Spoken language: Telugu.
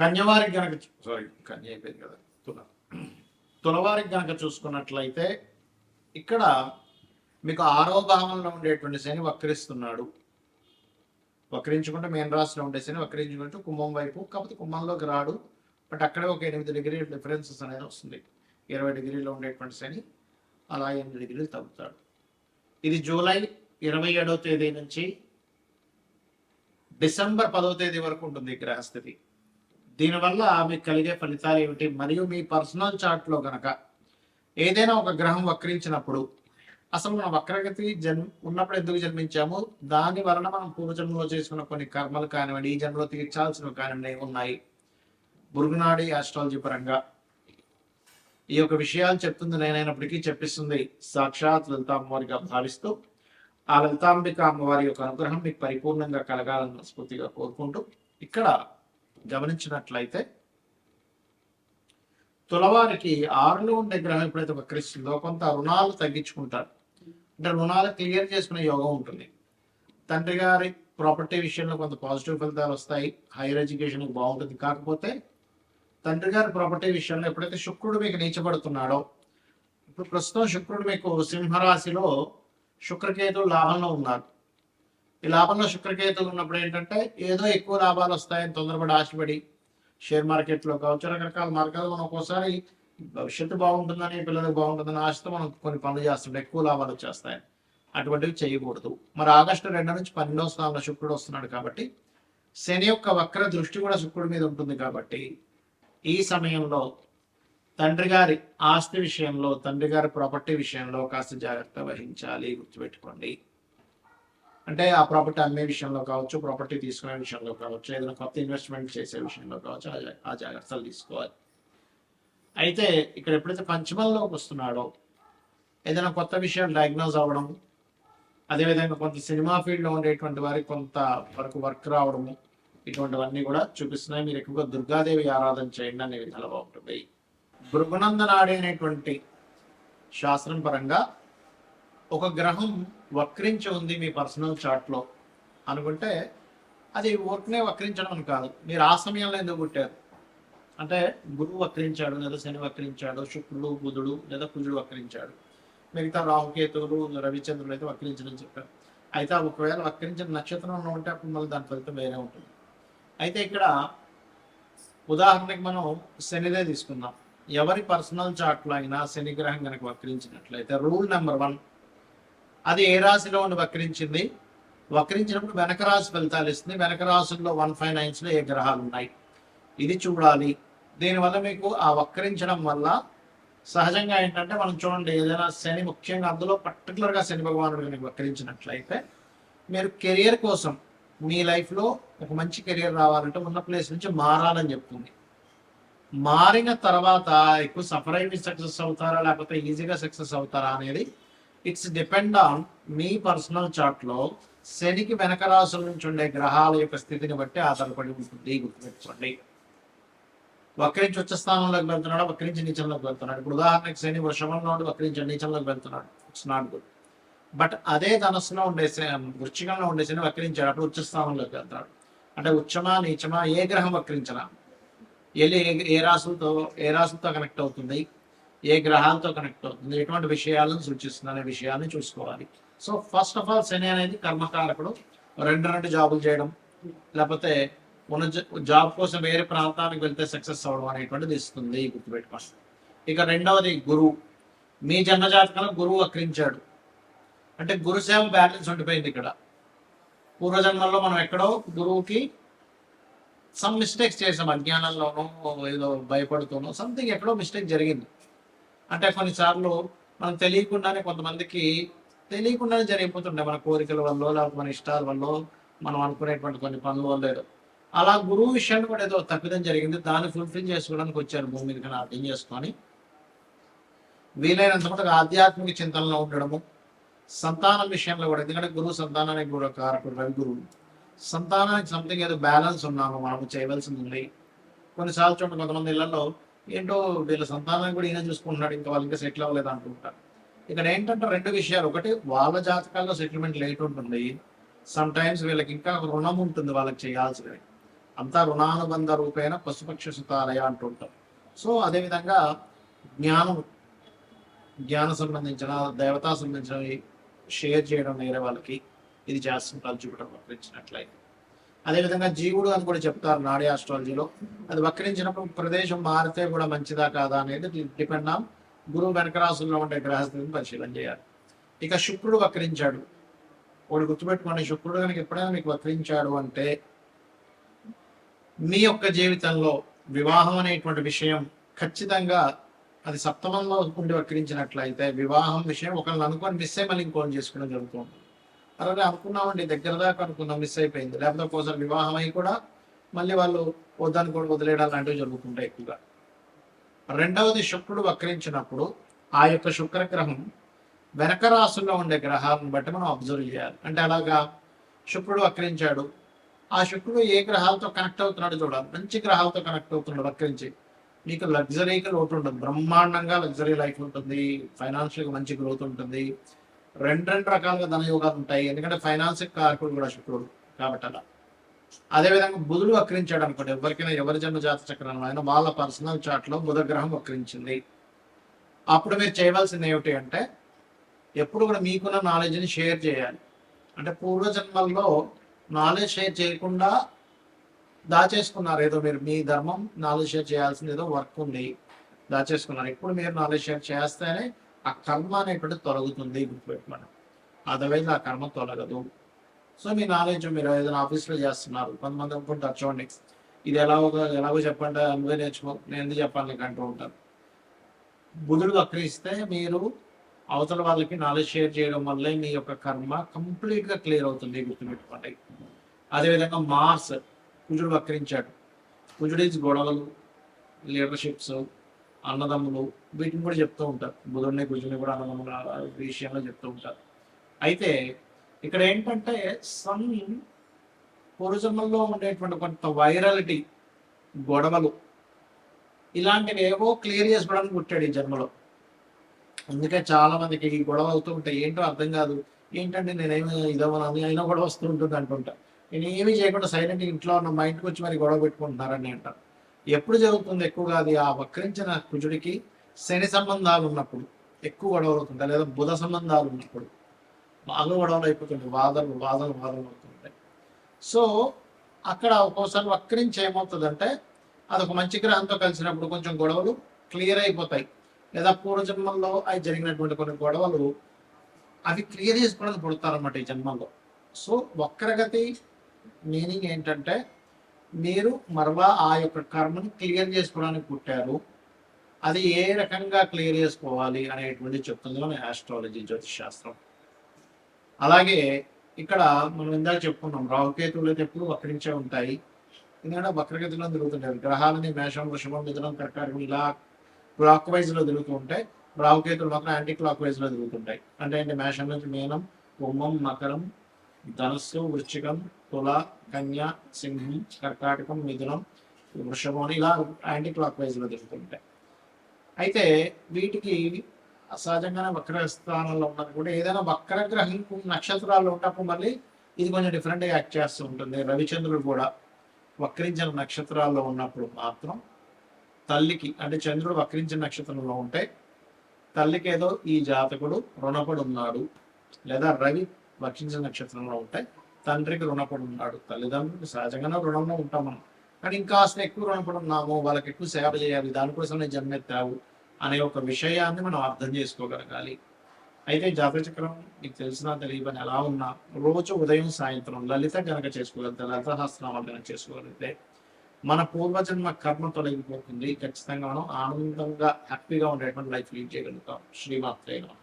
కన్యవారికి గనక కన్య అయిపోయింది కదా, తులవారికి గనక చూసుకున్నట్లయితే ఇక్కడ మీకు 6వ భావంలో ఉండేటువంటి శని వక్రిస్తున్నాడు. వక్రించుకుంటే మేన్ రాశిలో ఉండే శని వక్రించుకుంటూ కుంభం వైపు, కాకపోతే కుంభంలోకి రాడు. బట్ అక్కడే ఒక 8 డిగ్రీల డిఫరెన్సెస్ అనేది వస్తుంది. 20 డిగ్రీలో ఉండేటువంటి శని అలా 8 డిగ్రీలు తగ్గుతాడు. ఇది జూలై 27వ తేదీ నుంచి డిసెంబర్ 10వ తేదీ వరకు ఉంటుంది ఈ గ్రహస్థితి. దీనివల్ల మీకు కలిగే ఫలితాలు ఏమిటి, మరియు మీ పర్సనల్ చార్ట్లో కనుక ఏదైనా ఒక గ్రహం వక్రించినప్పుడు అసలు మనం వక్రగతి ఉన్నప్పుడు ఎందుకు జన్మించాము, దాని వలన మనం పూర్వజన్మలో చేసుకున్న కొన్ని కర్మలు కానివ్వండి, ఈ జన్మలో తీర్చాల్సినవి కానివ్వండి ఉన్నాయి. బురుగునాడి ఆస్ట్రాలజీ పరంగా ఈ యొక్క విషయాలు చెప్తుంది నేనైనప్పటికీ చెప్పిస్తుంది సాక్షాత్ లలిత అమ్మవారిగా భావిస్తూ, ఆ లలితాంబిక అమ్మవారి యొక్క అనుగ్రహం మీకు పరిపూర్ణంగా కలగాలని మనస్ఫూర్తిగా కోరుకుంటూ, ఇక్కడ గమనించినట్లయితే తులవారికి 6లో ఉండే గ్రహం ఎప్పుడైతే వక్రిస్తుందో కొంత రుణాలు తగ్గించుకుంటారు. అంటే రుణాలు క్లియర్ చేసుకునే యోగం ఉంటుంది. తండ్రి గారి ప్రాపర్టీ విషయంలో కొంత పాజిటివ్ ఫలితాలు వస్తాయి. హైయర్ ఎడ్యుకేషన్కి బాగుంటుంది. కాకపోతే తండ్రి గారి ప్రాపర్టీ విషయంలో ఎప్పుడైతే శుక్రుడు మీకు నీచబడుతున్నాడో, ఇప్పుడు ప్రస్తుతం శుక్రుడు మీకు సింహరాశిలో శుక్రకేతువు లాభంలో ఉన్నారు. ఈ లాభంలో శుక్రకేతువులు ఉన్నప్పుడు ఏంటంటే ఏదో ఎక్కువ లాభాలు వస్తాయని తొందరపడి ఆశపడి షేర్ మార్కెట్లో కావచ్చు, రకరకాల మార్గాలు మనం ఒక్కోసారి భవిష్యత్తు బాగుంటుందని, పిల్లలకు బాగుంటుందని ఆశతో మనం కొన్ని పనులు చేస్తుంటే ఎక్కువ లాభాలు వచ్చేస్తాయని అటువంటివి చేయకూడదు. మరి ఆగస్టు 2 నుంచి 12వ స్థానంలో శుక్రుడు వస్తున్నాడు కాబట్టి శని యొక్క వక్ర దృష్టి కూడా శుక్రుడి మీద ఉంటుంది. కాబట్టి ఈ సమయంలో తండ్రి గారి ఆస్తి విషయంలో, తండ్రి గారి ప్రాపర్టీ విషయంలో కాస్త జాగ్రత్త వహించాలి, గుర్తుపెట్టుకోండి. అంటే ఆ ప్రాపర్టీ అమ్మే విషయంలో కావచ్చు, ప్రాపర్టీ తీసుకునే విషయంలో కావచ్చు, ఏదైనా కొత్త ఇన్వెస్ట్మెంట్ చేసే విషయంలో కావచ్చు, ఆ జాగ్రత్తలు తీసుకోవాలి. అయితే ఇక్కడ ఎప్పుడైతే పంచమంలోకి వస్తున్నాడో ఏదైనా కొత్త విషయాలు డయాగ్నోజ్ అవ్వడం, అదేవిధంగా కొంత సినిమా ఫీల్డ్లో ఉండేటువంటి వారికి కొంత వరకు వర్క్ రావడము, ఇటువంటివన్నీ కూడా చూపిస్తున్నాయి. మీరు ఎక్కువగా దుర్గాదేవి ఆరాధన చేయండి అనే విధాలు బాగుంటుంది. భృగునందనాడి అనేటువంటి శాస్త్రం పరంగా ఒక గ్రహం వక్రించి ఉంది మీ పర్సనల్ చార్ట్లో అనుకుంటే అది ఊరికనే వక్రించడం అని కాదు. మీరు ఆ సమయంలో ఎందుకు పుట్టారు అంటే గురువు వక్రించాడు, లేదా శని వక్రించాడు, శుక్రుడు బుధుడు లేదా కుజుడు వక్రించాడు, మిగతా రాహుకేతువులు రవిచంద్రులు అయితే వక్రించడం చెప్పారు. అయితే ఒకవేళ వక్రించిన నక్షత్రంలో ఉంటే అప్పుడు మళ్ళీ దాని ఫలితం వేరే ఉంటుంది. అయితే ఇక్కడ ఉదాహరణకి మనం శనిదే తీసుకుందాం. ఎవరి పర్సనల్ చార్ట్లో అయినా శని గ్రహం కనుక వక్రించినట్లయితే రూల్ నెంబర్ 1, అది ఏ రాశిలో ఉండి వక్రించింది, వక్రించినప్పుడు వెనక రాశి ఫలితాలు ఇస్తుంది. వెనక రాశుల్లో 1, 5, 9 ఏ గ్రహాలు ఉన్నాయి ఇది చూడాలి. దీనివల్ల మీకు ఆ వక్రించడం వల్ల సహజంగా ఏంటంటే మనం చూడండి, ఏదైనా శని ముఖ్యంగా అందులో పర్టికులర్గా శని భగవానుడు కనుక వక్రించినట్లయితే మీరు కెరియర్ కోసం మీ లైఫ్లో ఒక మంచి కెరియర్ రావాలంటే ఉన్న ప్లేస్ నుంచి మారాలని చెప్తుంది. మారిన తర్వాత ఎక్కువ సఫర్ అయ్యి సక్సెస్ అవుతారా లేకపోతే ఈజీగా సక్సెస్ అవుతారా అనేది ఇట్స్ డిపెండ్ ఆన్ మీ పర్సనల్ చార్ట్లో శనికి వెనక రాశుల నుంచి ఉండే గ్రహాల యొక్క స్థితిని బట్టి ఆధారపడి ఉంటుంది. గుర్తుపెట్టుకోండి. వక్రించి ఉచ్చ స్థానంలోకి వెళ్తున్నాడు, వక్రించి నీచంలోకి వెళ్తున్నాడు. ఇప్పుడు ఉదాహరణకి శని వృషభంలో ఉండి వక్రించి నీచంలోకి వెళ్తున్నాడు, ఇట్స్ నాట్ గుడ్. బట్ అదే ధనస్సులో ఉండే వృశ్చికంలో ఉండే శని వక్రించాడు, అప్పుడు ఉచ్చ స్థానంలోకి వెళ్తాడు. అంటే ఉచ్చమా నీచమా ఏ గ్రహం వక్రించరా, ఏ రాశులతో కనెక్ట్ అవుతుంది, ఏ గ్రహాలతో కనెక్ట్ అవుతుంది, ఎటువంటి విషయాలను సూచిస్తుంది అనే విషయాన్ని చూసుకోవాలి. సో ఫస్ట్ ఆఫ్ ఆల్ శని అనేది కర్మకారకుడు. రెండు జాబులు చేయడం, లేకపోతే ఉన్న జాబ్ కోసం వేరే ప్రాంతానికి వెళ్తే సక్సెస్ అవ్వడం అనేటువంటిది ఇస్తుంది, గుర్తుపెట్టుకోండి. ఇక రెండవది గురువు. మీ జన్మజాతకంలో గురువు వక్రించాడు అంటే గురుసేవ బ్యాలెన్స్ ఉండిపోయింది. ఇక్కడ పూర్వజన్మల్లో మనం ఎక్కడో గురువుకి సమ్ మిస్టేక్స్ చేసాం, అజ్ఞానంలోనో ఏదో భయపడుతూనో సంథింగ్ ఎక్కడో మిస్టేక్ జరిగింది. అంటే కొన్నిసార్లు మనం తెలియకుండానే కొంతమందికి తెలియకుండానే జరిగిపోతుండే, మన కోరికల వల్ల లేకపోతే మన ఇష్టాల వల్ల మనం అనుకునేటువంటి కొన్ని పనుల వల్ల అలా గురువు విషయాన్ని కూడా ఏదో తప్పిదం జరిగింది. దాన్ని ఫుల్ఫిల్ చేసుకోవడానికి వచ్చారు భూమి మీద, కానీ అర్థం చేసుకొని వీలైనంత మటుకు ఆధ్యాత్మిక చింతనలో ఉండడము, సంతానం విషయంలో కూడా. ఎందుకంటే గురువు సంతానానికి కూడా కారకుడు, రవి గురువు. సంతానానికి సంథింగ్ ఏదో బ్యాలెన్స్ ఉన్నాము మనము చేయవలసింది ఉంది. కొన్నిసార్లు చూడండి కొంతమంది ఇళ్లలో ఏంటో వీళ్ళ సంతానాన్ని కూడా ఈయన చూసుకుంటున్నాడు, ఇంకా వాళ్ళు ఇంకా సెటిల్ అవ్వలేదు అంటుంటారు. ఇక్కడ ఏంటంటే రెండు విషయాలు. ఒకటి, వాళ్ళ జాతకాల్లో సెటిల్మెంట్ లేట్ ఉంటుంది. సమ్ టైమ్స్ వీళ్ళకి ఇంకా రుణం ఉంటుంది వాళ్ళకి చేయాల్సినవి. అంతా రుణానుబంధ రూపేణ పశుపక్ష సుతాలయ అంటుంటాం. సో అదేవిధంగా జ్ఞానం, జ్ఞాన సంబంధించిన దేవతా సంబంధించినవి షేర్ చేయడం వేరే వాళ్ళకి ఇది చేస్తుంటారు జూపిటర్ వక్రించినట్లయితే. అదేవిధంగా జీవుడు అని కూడా చెప్తారు నాడీ ఆస్ట్రాలజీలో. అది వక్రించినప్పుడు ప్రదేశం మారితే కూడా మంచిదా కాదా అనేది డిపెండ్ ఆన్ గురువు వెనక రాసుల్లో ఉండే గ్రహస్థితిని పరిశీలన చేయాలి. ఇక శుక్రుడు వక్రించాడు, ఒకటి గుర్తుపెట్టుకోండి, శుక్రుడు కనుక ఎప్పుడైనా మీకు వక్రించాడు అంటే మీ యొక్క జీవితంలో వివాహం అనేటువంటి విషయం ఖచ్చితంగా అది సప్తమంలో ఉండి వక్రించినట్లయితే వివాహం విషయం ఒకరిని అనుకొని మిస్ అయ్యి మళ్ళీ ఇంకోని చేసుకోవడం జరుగుతుంది. అలాగే అనుకున్నామండి, దగ్గర దాకా అనుకున్నాం, మిస్ అయిపోయింది. లేకపోతే ఒక్కోసారి వివాహం అయి కూడా మళ్ళీ వాళ్ళు వద్దని కూడా వదిలేయడం లాంటివి జరుగుతుంటాయి ఎక్కువగా. రెండవది, శుక్రుడు వక్రించినప్పుడు ఆ యొక్క శుక్రగ్రహం వెనక రాసుల్లో ఉండే గ్రహాలను బట్టి మనం అబ్జర్వ్ చేయాలి. అంటే అలాగా శుక్రుడు వక్రించాడు, ఆ శుక్రుడు ఏ గ్రహాలతో కనెక్ట్ అవుతున్నాడు చూడాలి. మంచి గ్రహాలతో కనెక్ట్ అవుతున్నాడు వక్రించి, మీకు లగ్జరీకి లోటు ఉండదు, బ్రహ్మాండంగా లగ్జరీ లైఫ్ ఉంటుంది, ఫైనాన్షియల్గా మంచి గ్రోత్ ఉంటుంది, రెండు రకాలుగా ధనయోగాలు ఉంటాయి. ఎందుకంటే ఫైనాన్స్ కారకుడు కూడా శుక్రుడు కాబట్టి అలా. అదేవిధంగా బుధుడు వక్రించాడు అనుకోండి, ఎవరికైనా ఎవరి జన్మ జాత చక్రం అయినా వాళ్ళ పర్సనల్ చార్ట్లో బుధ గ్రహం వక్రించింది, అప్పుడు మీరు చేయవలసింది ఏమిటి అంటే ఎప్పుడు కూడా మీకున్న నాలెడ్జ్ని షేర్ చేయాలి. అంటే పూర్వజన్మల్లో నాలెడ్జ్ షేర్ చేయకుండా దాచేసుకున్నారు, ఏదో మీరు మీ ధర్మం నాలెడ్జ్ షేర్ చేయాల్సింది ఏదో వర్క్ ఉంది దాచేసుకున్నారు. ఇప్పుడు మీరు నాలెడ్జ్ షేర్ చేస్తేనే ఆ కర్మ అనేటువంటి తొలగుతుంది, గుర్తుపెట్టుకోండి. అదర్వైజ్ ఆ కర్మ తొలగదు. సో మీ నాలెడ్జ్ మీరు ఏదైనా ఆఫీస్లో చేస్తున్నారు, కొంతమంది అనుకుంటారు చూడండి ఇది ఎలాగో చెప్పండి నువ్వే నేర్చుకో, నేను ఎందుకు చెప్పాలి నీకు అంటూ ఉంటారు. బుధుడు వక్రిస్తే మీరు అవతల వాళ్ళకి నాలెడ్జ్ షేర్ చేయడం వల్లే మీ యొక్క కర్మ కంప్లీట్గా క్లియర్ అవుతుంది, గుర్తుపెట్టుకోండి. అదేవిధంగా మార్స్, కుజుడు వక్రించాడు. కుజుడు ఈజ్ గొడవలు, లీడర్షిప్స్, అన్నదమ్ములు, వీటిని కూడా చెప్తూ ఉంటారు. బుధుడిని కుజుడిని కూడా అన్నదమ్ముల విషయంలో చెప్తూ ఉంటారు. అయితే ఇక్కడ ఏంటంటే సన్ పూర్వజన్మల్లో ఉండేటువంటి కొంత వైరాలిటీ, గొడవలు, ఇలాంటివి ఏవో క్లియర్ చేసుకోవడానికి పుట్టాడు ఈ జన్మలో. అందుకే చాలా మందికి ఈ గొడవ అవుతూ ఉంటాయి, ఏంటో అర్థం కాదు, ఏంటంటే నేనేమి ఇదవని అయినా గొడవ వస్తూ ఉంటుంది అంటుంటా. నేను ఏమీ చేయకుండా సైలెంట్ ఇంట్లో ఉన్న మా ఇంటికి వచ్చి మరి గొడవ పెట్టుకుంటున్నారని అంటారు. ఎప్పుడు జరుగుతుంది ఎక్కువగా అది ఆ వక్రించిన కుజుడికి శని సంబంధాలు ఉన్నప్పుడు ఎక్కువ గొడవలు అవుతుంటాయి, లేదా బుధ సంబంధాలు ఉన్నప్పుడు బాగా గొడవలు అయిపోతుంటాయి, వాదనలు అవుతుంటాయి. సో అక్కడ ఒక్కోసారి వక్రించి ఏమవుతుందంటే అదొక మంచి గ్రహంతో కలిసినప్పుడు కొంచెం గొడవలు క్లియర్ అయిపోతాయి, లేదా పూర్వజన్మల్లో అవి జరిగినటువంటి కొన్ని గొడవలు అవి క్లియర్ చేసుకోవడానికి పుడతారన్నమాట ఈ జన్మల్లో. సో వక్రగతి మీనింగ్ ఏంటంటే మీరు మరలా ఆ యొక్క కర్మని క్లియర్ చేసుకోవడానికి పుట్టారు, అది ఏ రకంగా క్లియర్ చేసుకోవాలి అనేటువంటి చెప్తుంది మన ఆస్ట్రాలజీ, జ్యోతిష్ శాస్త్రం. అలాగే ఇక్కడ మనం ఇందాక చెప్పుకున్నాం రాహుకేతువులు అయితే ఎప్పుడు వక్రించే ఉంటాయి, ఎందుకంటే వక్రగతిలో తిరుగుతుంటారు. గ్రహాలని మేషం, వృషభం, మిథునం, కర్కాటకం ఇలా క్లాక్ వైజ్లో తిరుగుతూ ఉంటాయి, రాహుకేతులు మాత్రం యాంటీ క్లాక్ వైజ్లో తిరుగుతుంటాయి. అంటే ఏంటి, మేషం నుంచి మీనం, కుంభం, మకరం, ధనస్సు, వృశ్చికం, తుల, కన్య, సింహం, కర్కాటకం, మిథునం, వృషభం ఇలా యాంటీ క్లాక్ వైజ్లో తిరుగుతుంటాయి. అయితే వీటికి సహజంగానే వక్ర స్థానంలో ఉన్నది కూడా ఏదైనా వక్రగ్రహం నక్షత్రాల్లో ఉన్నప్పుడు మళ్ళీ ఇది కొంచెం డిఫరెంట్గా యాక్ట్ చేస్తూ ఉంటుంది. రవిచంద్రుడు కూడా వక్రించిన నక్షత్రాల్లో ఉన్నప్పుడు మాత్రం తల్లికి, అంటే చంద్రుడు వక్రించిన నక్షత్రంలో ఉంటే తల్లికి ఏదో ఈ జాతకుడు రుణపడి ఉన్నాడు, లేదా రవి వక్రించిన నక్షత్రంలో ఉంటే తండ్రికి రుణపడి ఉన్నాడు. తల్లిదండ్రులు సహజంగానే రుణంలో ఉంటాం మనం, కానీ ఇంకా అసలు ఎక్కువ రుణపడి ఉన్నాము, వాళ్ళకి ఎక్కువ సేవ చేయాలి, దానికోసం నేను జన్మెత్తావు అనే ఒక విషయాన్ని మనం అర్థం చేసుకోగలగాలి. అయితే జాతచక్రం మీకు తెలిసినా తెలియని ఎలా ఉన్నా రోజు ఉదయం సాయంత్రం లలిత కనుక చేసుకోగలిగితే, లలిత సహస్రనామాలు కనుక చేసుకోగలిగితే మన పూర్వజన్మ కర్మ తొలగిపోతుంది. ఖచ్చితంగా మనం ఆనందంగా హ్యాపీగా ఉండేటువంటి లైఫ్ లీడ్ చేయగలుగుతాం. శ్రీమాత్రే నమః.